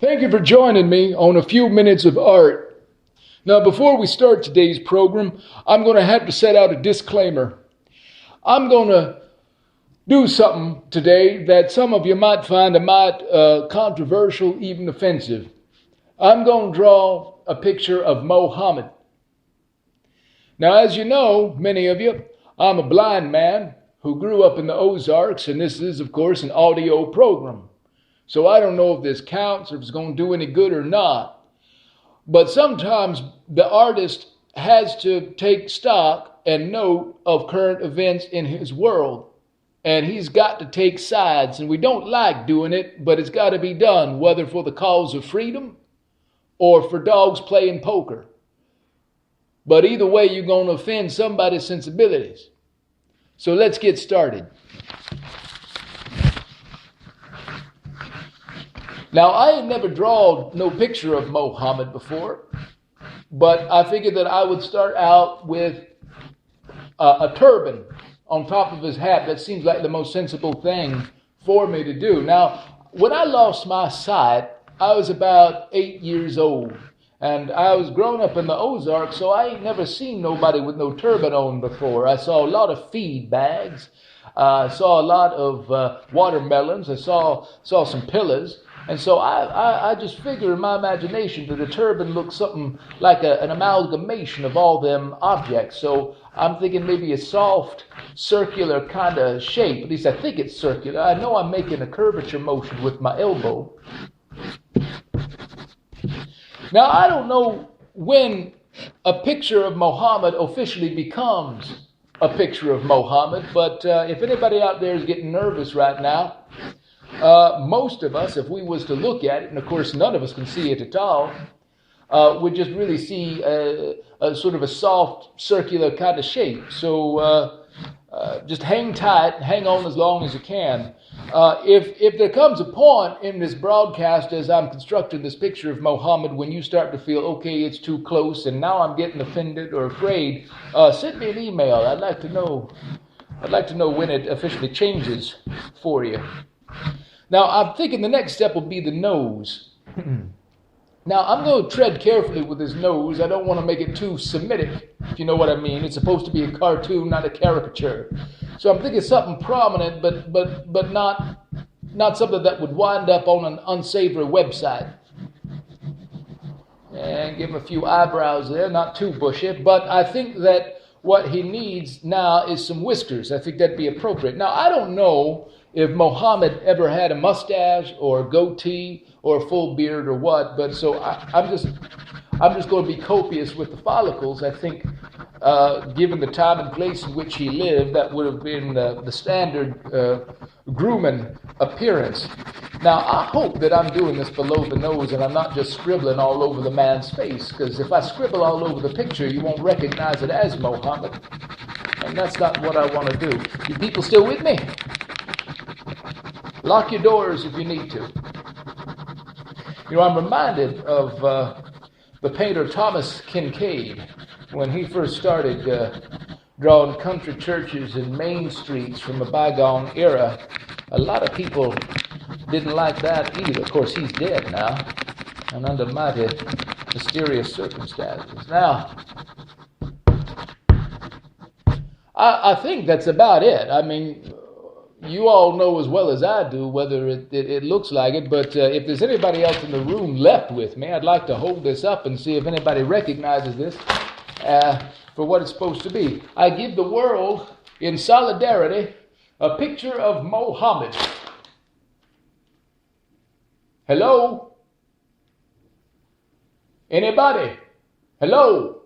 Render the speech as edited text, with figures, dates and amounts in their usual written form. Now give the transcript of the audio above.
Thank you for joining me on A Few Minutes of Art. Now, before we start today's program, I'm going to have to set out a disclaimer. I'm going to do something today that some of you might find controversial, even offensive. I'm going to draw a picture of Mohammed. Now, as you know, many of you, I'm a blind man who grew up in the Ozarks, and this is, of course, an audio program. So I don't know if this counts or if it's going to do any good or not. But sometimes the artist has to take stock and note of current events in his world. And he's got to take sides. And we don't like doing it, but it's got to be done, whether for the cause of freedom or for dogs playing poker. But either way, you're going to offend somebody's sensibilities. So let's get started. Now, I ain't never drawn no picture of Mohammed before, but I figured that I would start out with a turban on top of his hat. That seems like the most sensible thing for me to do. Now, when I lost my sight, I was about 8 years old, and I was growing up in the Ozarks, so I ain't never seen nobody with no turban on before. I saw a lot of feed bags. I saw a lot of watermelons. I saw some pillars. And so I just figure in my imagination that a turban looks something like an amalgamation of all them objects. So I'm thinking maybe a soft, circular kind of shape. At least I think it's circular. I know I'm making a curvature motion with my elbow. Now, I don't know when a picture of Mohammed officially becomes a picture of Mohammed, but if anybody out there is getting nervous right now, most of us, if we was to look at it, and of course none of us can see it at all, would just really see a sort of a soft, circular kind of shape. So just hang tight, hang on as long as you can. If there comes a point in this broadcast as I'm constructing this picture of Mohammed when you start to feel, okay, it's too close and now I'm getting offended or afraid, send me an email. I'd like to know when it officially changes for you. Now, I'm thinking the next step will be the nose. Now, I'm going to tread carefully with his nose. I don't want to make it too Semitic, if you know what I mean. It's supposed to be a cartoon, not a caricature. So I'm thinking something prominent, but not something that would wind up on an unsavory website. And give him a few eyebrows there, not too bushy. But I think that what he needs now is some whiskers. I think that'd be appropriate. Now, I don't know if Mohammed ever had a mustache or a goatee or a full beard or what, but so I'm just going to be copious with the follicles. I think, given the time and place in which he lived, that would have been the standard grooming appearance. Now, I hope that I'm doing this below the nose and I'm not just scribbling all over the man's face, because if I scribble all over the picture, you won't recognize it as Mohammed, and that's not what I want to do. You people still with me? Lock your doors if you need to. You know, I'm reminded of the painter Thomas Kincaid when he first started drawing country churches and main streets from a bygone era. A lot of people didn't like that either. Of course, he's dead now and under mighty mysterious circumstances. Now, I think that's about it. I mean, you all know as well as I do whether it looks like it, but if there's anybody else in the room left with me, I'd like to hold this up and see if anybody recognizes this for what it's supposed to be. I give the world, in solidarity, a picture of Mohammed. Hello? Anybody? Hello?